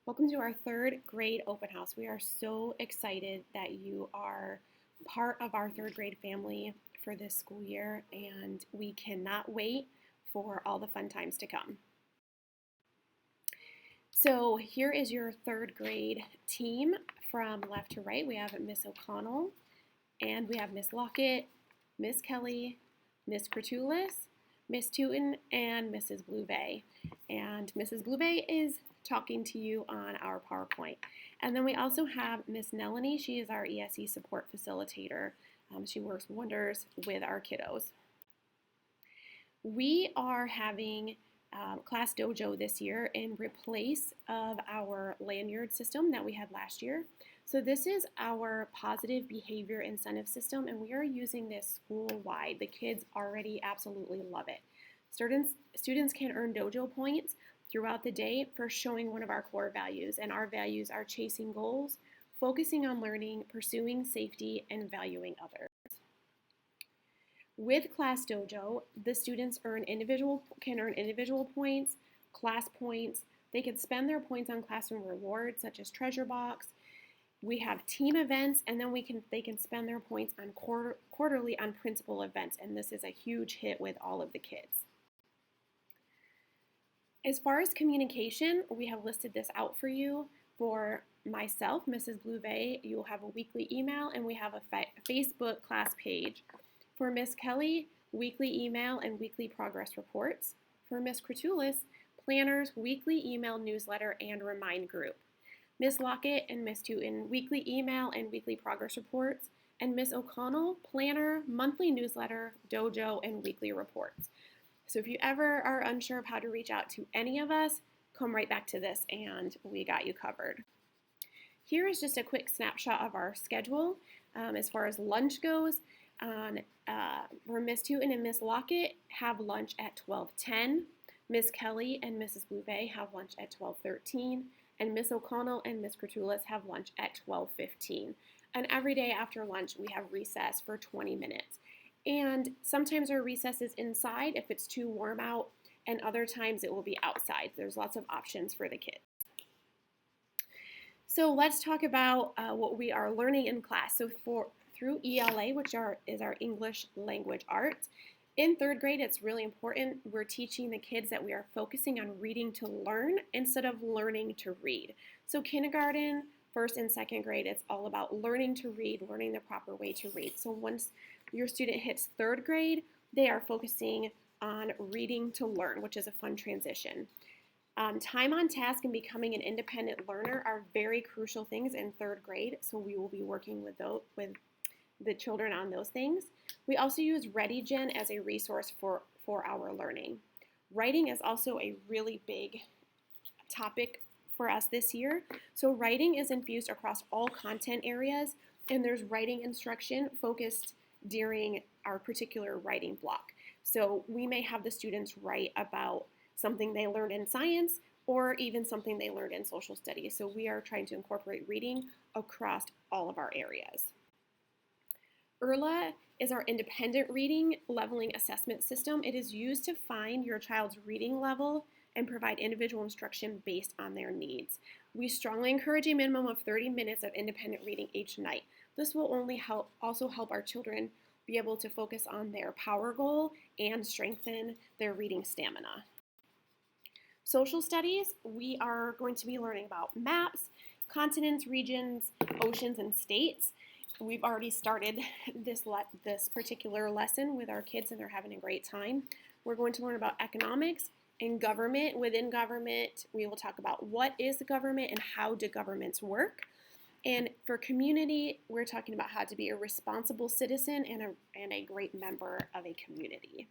Welcome to our third grade open house. We are so excited that you are part of our third grade family for this school year, and we cannot wait for all the fun times to come. So here is your third grade team from left to right. We have Miss O'Connell, and we have Miss Lockett, Miss Kelly, Miss Cretulis, Miss Tootin, and Mrs. Bluebay. And Mrs. Bluebay is talking to you on our PowerPoint. And then we also have Miss Nelanie. She is our ESE support facilitator. She works wonders with our kiddos. We are having Class Dojo this year in replace of our lanyard system that we had last year. So this is our positive behavior incentive system, and we are using this school-wide. The kids already absolutely love it. Students can earn Dojo points throughout the day for showing one of our core values, and our values are chasing goals, focusing on learning, pursuing safety, and valuing others. With Class Dojo, the students can earn individual points, class points. They can spend their points on classroom rewards such as treasure box. We have team events, and then they can spend their points on quarterly on principal events, and this is a huge hit with all of the kids. As far as communication, we have listed this out for you. For myself, Mrs. Bluebay, you'll have a weekly email, and we have a Facebook class page. For Miss Kelly, weekly email and weekly progress reports. For Miss Cretulis, planners, weekly email newsletter, and remind group. Miss Lockett and Miss Tootin, weekly email and weekly progress reports. And Miss O'Connell, planner, monthly newsletter, dojo, and weekly reports. So if you ever are unsure of how to reach out to any of us, come right back to this and we got you covered. Here is just a quick snapshot of our schedule. As far as lunch goes, where Miss Tootin and Miss Lockett have lunch at 12:10. Miss Kelly and Mrs. Bluebay have lunch at 12:13. And Miss O'Connell and Miss Cretulis have lunch at 12:15. And every day after lunch, we have recess for 20 minutes. And sometimes our recess is inside if it's too warm out, and other times it will be outside. There's lots of options for the kids. So let's talk about what we are learning in class. So through ELA, which is our English Language Arts, in third grade, it's really important. We're teaching the kids that we are focusing on reading to learn instead of learning to read. So kindergarten, first and second grade, it's all about learning to read, learning the proper way to read. So once your student hits third grade, they are focusing on reading to learn, which is a fun transition. Time on task and becoming an independent learner are very crucial things in third grade, so we will be working with the children on those things. We also use ReadyGen as a resource for our learning. Writing is also a really big topic for us this year. So writing is infused across all content areas, and there's writing instruction focused during our particular writing block. So we may have the students write about something they learned in science or even something they learned in social studies. So we are trying to incorporate reading across all of our areas. ERLA is our independent reading leveling assessment system. It is used to find your child's reading level and provide individual instruction based on their needs. We strongly encourage a minimum of 30 minutes of independent reading each night. This will also help our children be able to focus on their power goal and strengthen their reading stamina. Social studies, we are going to be learning about maps, continents, regions, oceans, and states. We've already started this particular lesson with our kids, and they're having a great time. We're going to learn about economics and government. Within government, we will talk about what is the government and how do governments work. And for community, we're talking about how to be a responsible citizen and a great member of a community.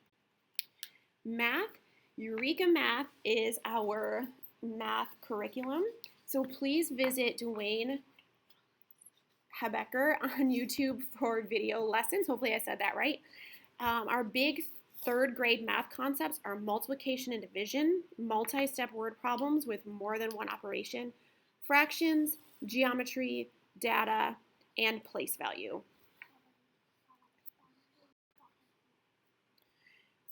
Math, Eureka Math is our math curriculum. So please visit Dwayne Hebecker on YouTube for video lessons. Hopefully I said that right. Our big third grade math concepts are multiplication and division, multi-step word problems with more than one operation, fractions, geometry, data, and place value.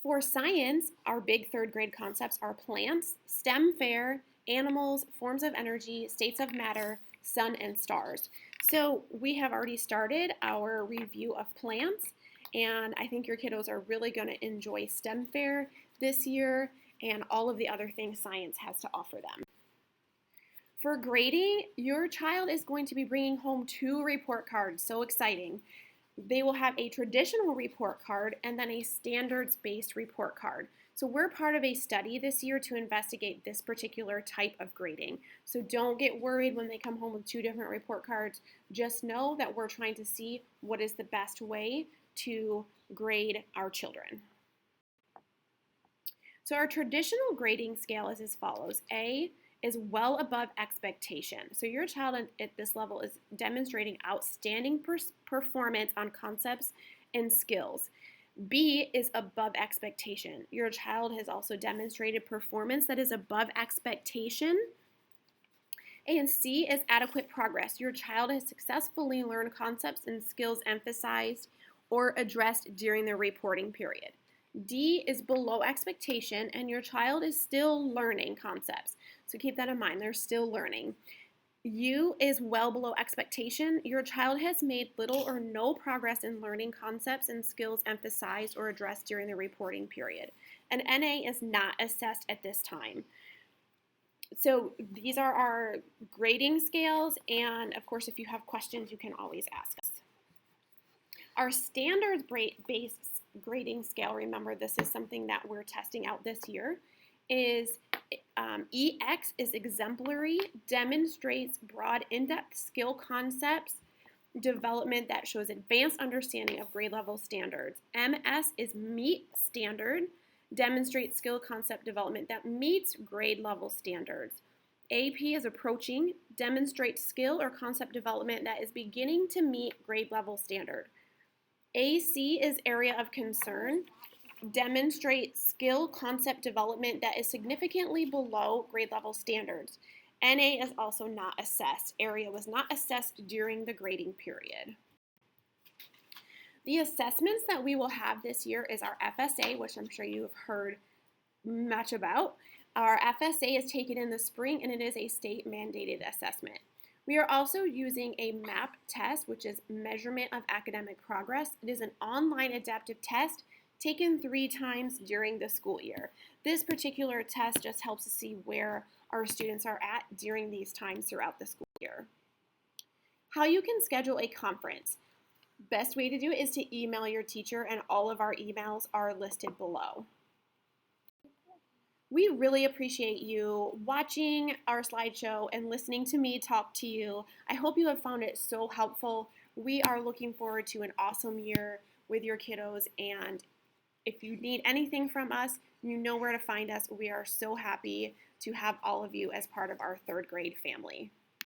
For science, our big third grade concepts are plants, STEM fair, animals, forms of energy, states of matter, sun, and stars. So we have already started our review of plants, and I think your kiddos are really going to enjoy STEM Fair this year and all of the other things science has to offer them. For grading, your child is going to be bringing home 2 report cards. So exciting. They will have a traditional report card and then a standards-based report card. So we're part of a study this year to investigate this particular type of grading. So don't get worried when they come home with 2 different report cards. Just know that we're trying to see what is the best way to grade our children. So our traditional grading scale is as follows. A is well above expectation. So your child at this level is demonstrating outstanding performance on concepts and skills. B is above expectation. Your child has also demonstrated performance that is above expectation. And C is adequate progress. Your child has successfully learned concepts and skills emphasized or addressed during the reporting period. D is below expectation, and your child is still learning concepts. So keep that in mind, they're still learning. U is well below expectation. Your child has made little or no progress in learning concepts and skills emphasized or addressed during the reporting period. And NA is not assessed at this time. So these are our grading scales, and of course, if you have questions, you can always ask us. Our standards-based grading scale, remember this is something that we're testing out this year, is EX is exemplary, demonstrates broad in-depth skill concepts, development that shows advanced understanding of grade level standards. MS is meet standard, demonstrates skill concept development that meets grade level standards. AP is approaching, demonstrates skill or concept development that is beginning to meet grade level standard. AC is area of concern, demonstrates skill concept development that is significantly below grade level standards. NA is also not assessed. Area was not assessed during the grading period. The assessments that we will have this year is our FSA, which I'm sure you have heard much about. Our FSA is taken in the spring, and it is a state mandated assessment. We are also using a MAP test, which is Measurement of Academic Progress. It is an online adaptive test taken 3 times during the school year. This particular test just helps us see where our students are at during these times throughout the school year. How you can schedule a conference. Best way to do it is to email your teacher, and all of our emails are listed below. We really appreciate you watching our slideshow and listening to me talk to you. I hope you have found it so helpful. We are looking forward to an awesome year with your kiddos, and if you need anything from us, you know where to find us. We are so happy to have all of you as part of our 3rd grade family.